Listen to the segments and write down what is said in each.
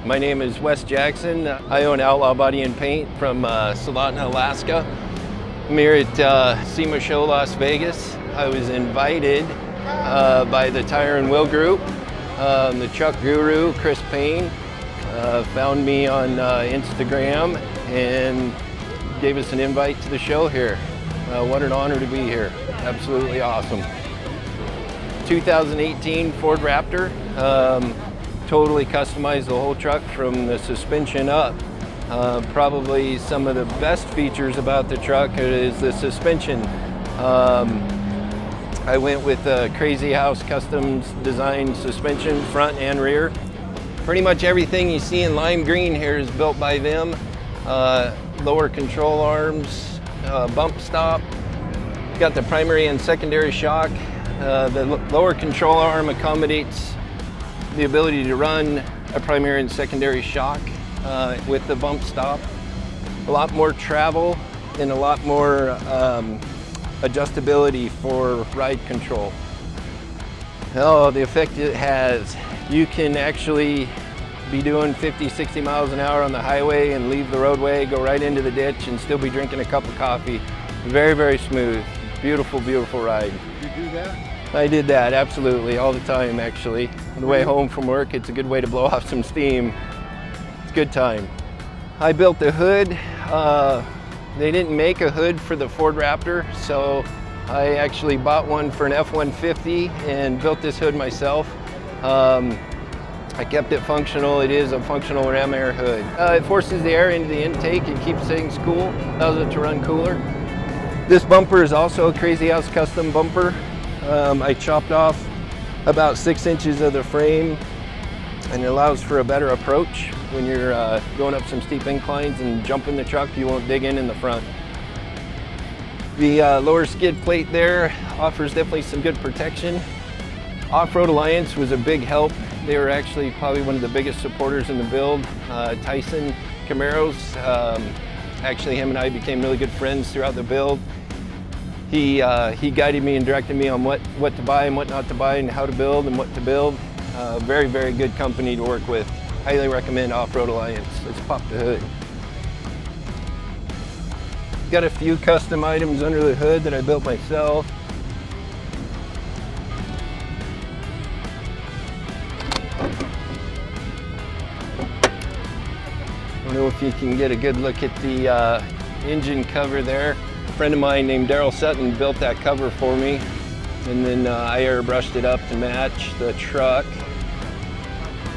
My name is Wes Jackson. I own Outlaw Body Paint from Soldotna, Alaska. I'm here at Sema Show, Las Vegas. I was invited by the Tire and Wheel Group. The truck guru, Payne, found me on Instagram and gave us an invite to the show here. What an honor to be here. Absolutely awesome. 2018 Ford Raptor. Totally customized the whole truck from the suspension up. Probably some of the best features about the truck is the suspension. I went with a Krazy House Customs design suspension, front and rear. Pretty much everything you see in lime green here is built by them. Lower control arms, bump stop. Got the primary and secondary shock. The lower control arm accommodates the ability to run a primary and secondary shock with the bump stop. A lot more travel and a lot more adjustability for ride control. Oh, the effect it has. You can actually be doing 50, 60 miles an hour on the highway and leave the roadway, go right into the ditch and still be drinking a cup of coffee. Very, very smooth. Beautiful, beautiful ride. You do that? I did that, absolutely, all the time actually. On the way home from work, it's a good way to blow off some steam. It's a good time. I built the hood. They didn't make a hood for the Ford Raptor, so I actually bought one for an F-150 and built this hood myself. I kept it functional. It is a functional ram air hood. It forces the air into the intake and keeps things cool, allows it to run cooler. This bumper is also a Krazy House Custom bumper. I chopped off about 6 inches of the frame, and it allows for a better approach when you're going up some steep inclines and jumping the truck. You won't dig in the front. The lower skid plate there offers definitely some good protection. Off-Road Alliance was a big help. They were actually probably one of the biggest supporters in the build. Tyson Camaros, actually him and I became really good friends throughout the build. He guided me and directed me on what to buy and what not to buy and how to build and what to build. Very, very good company to work with. Highly recommend Off-Road Alliance. Let's pop the hood. Got a few custom items under the hood that I built myself. I don't know if you can get a good look at the engine cover there. A friend of mine named Daryl Sutton built that cover for me, and then I airbrushed it up to match the truck.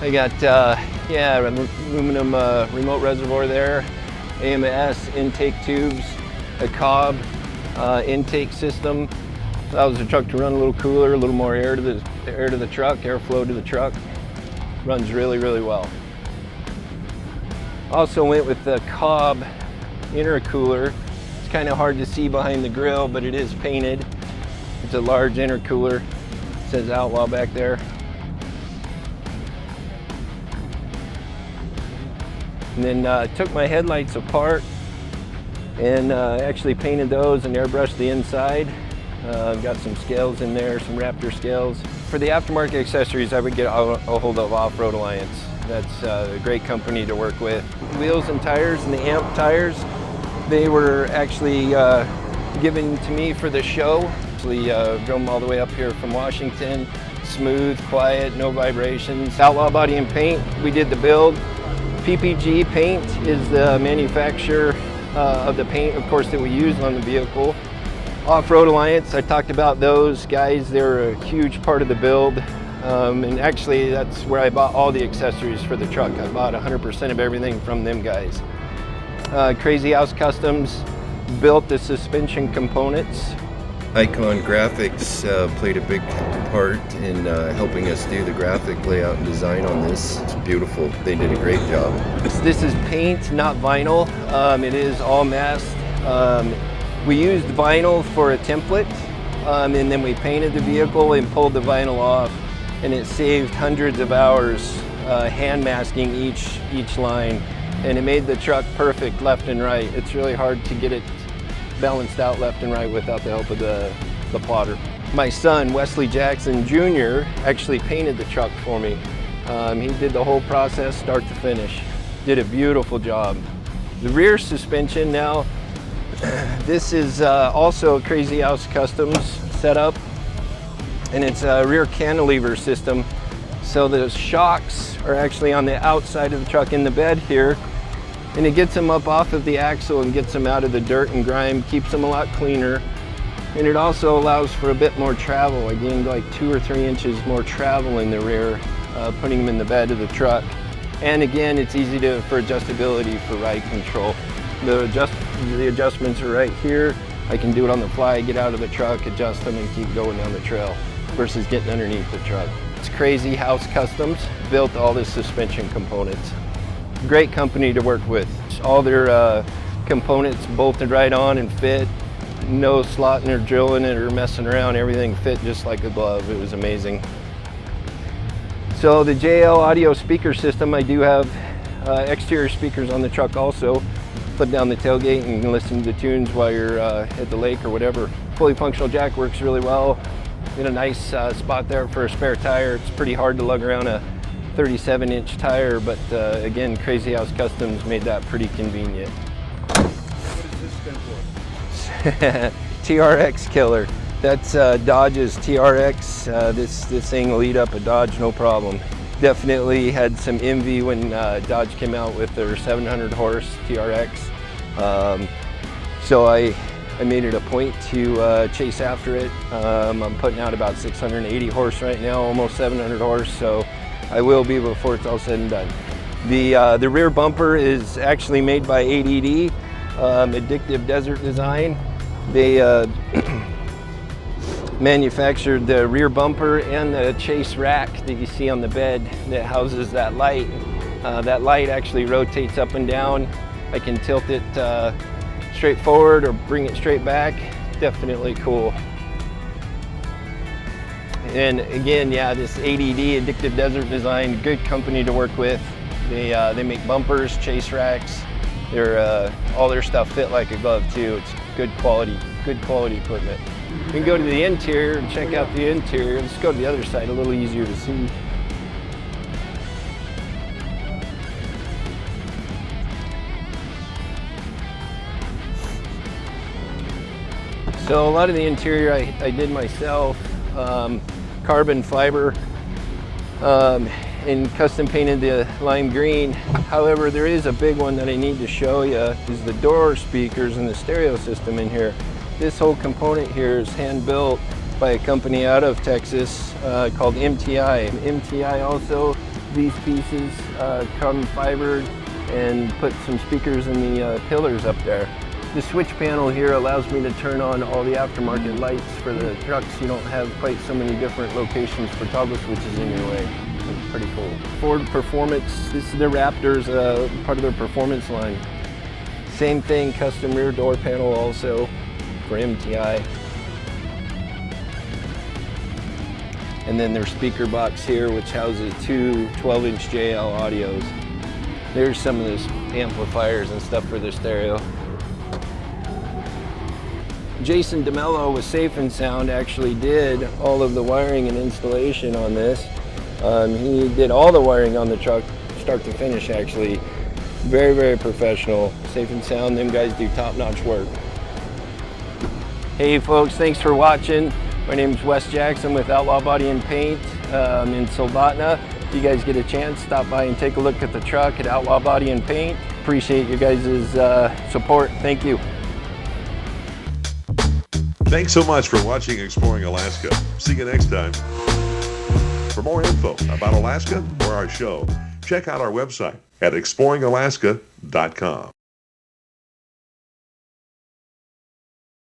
I got aluminum remote reservoir there, AMS intake tubes, a cob intake system. Allows the truck to run a little cooler, a little more air to the truck, airflow to the truck. Runs really, really well. Also went with the cob intercooler. It's kind of hard to see behind the grill, but it is painted. It's a large intercooler. It says Outlaw back there. And then took my headlights apart and actually painted those and airbrushed the inside. Got some scales in there, some Raptor scales. For the aftermarket accessories, I would get a hold of Off-Road Alliance. That's a great company to work with. Wheels and tires and the AMP tires, they were actually given to me for the show. Actually drove them all the way up here from Washington. Smooth, quiet, no vibrations. Outlaw Body Paint, we did the build. PPG Paint is the manufacturer of the paint, of course, that we use on the vehicle. Off-Road Alliance, I talked about those guys. They're a huge part of the build. And actually, that's where I bought all the accessories for the truck. I bought 100% of everything from them guys. Krazy House Customs built the suspension components. Icon Graphics played a big part in helping us do the graphic layout and design on this. It's beautiful. They did a great job. This is paint, not vinyl. It is all masked. We used vinyl for a template, and then we painted the vehicle and pulled the vinyl off, and it saved hundreds of hours hand masking each line, and it made the truck perfect left and right. It's really hard to get it balanced out left and right without the help of the plotter. My son, Wesley Jackson Jr., actually painted the truck for me. He did the whole process start to finish. Did a beautiful job. The rear suspension now, this is also a Krazy House Customs setup, and it's a rear cantilever system. So the shocks are actually on the outside of the truck in the bed here, and it gets them up off of the axle and gets them out of the dirt and grime, keeps them a lot cleaner. And it also allows for a bit more travel. I gained like 2 or 3 inches more travel in the rear, putting them in the bed of the truck. And again, it's easy for adjustability for ride control. The adjustments are right here. I can do it on the fly, get out of the truck, adjust them, and keep going down the trail versus getting underneath the truck. It's Krazy House Customs, built all the suspension components. Great company to work with. All their components bolted right on and fit. No slotting or drilling it or messing around. Everything fit just like a glove. It was amazing. So the JL audio speaker system, I do have exterior speakers on the truck also. Put down the tailgate and listen to tunes while you're at the lake or whatever. Fully functional jack works really well. In a nice spot there for a spare tire. It's pretty hard to lug around a 37-inch tire, but again, Krazy House Customs made that pretty convenient. What does this stand for? TRX killer. That's Dodge's TRX. This thing will eat up a Dodge, no problem. Definitely had some envy when Dodge came out with their 700 horse TRX. So I made it a point to chase after it. I'm putting out about 680 horse right now, almost 700 horse, so I will be before it's all said and done. The rear bumper is actually made by ADD, Addictive Desert Design. They manufactured the rear bumper and the chase rack that you see on the bed that houses that light. That light actually rotates up and down. I can tilt it straight forward or bring it straight back. Definitely cool. And again, yeah, this ADD, Addictive Desert Design, good company to work with. They make bumpers, chase racks. All their stuff fit like a glove too. It's good quality equipment. We can go to the interior and check out the interior. Let's go to the other side, a little easier to see. So a lot of the interior I did myself, carbon fiber, and custom painted the lime green. However, there is a big one that I need to show you, is the door speakers and the stereo system in here. This whole component here is hand built by a company out of Texas called MTI. MTI also, these pieces come fibered and put some speakers in the pillars up there. The switch panel here allows me to turn on all the aftermarket lights for the trucks. You don't have quite so many different locations for toggle switches in your way. It's pretty cool. Ford Performance, this is the Raptor's part of their performance line. Same thing, custom rear door panel also for MTI. And then their speaker box here, which houses 2 12-inch JL audios. There's some of those amplifiers and stuff for the stereo. Jason DeMello with Safe and Sound actually did all of the wiring and installation on this. He did all the wiring on the truck, start to finish actually. Very, very professional. Safe and Sound, them guys do top-notch work. Hey folks, thanks for watching. My name is Wes Jackson with Outlaw Body Paint in Soldotna. If you guys get a chance, stop by and take a look at the truck at Outlaw Body Paint. Appreciate you guys' support. Thank you. Thanks so much for watching Exploring Alaska. See you next time. For more info about Alaska or our show, check out our website at exploringalaska.com.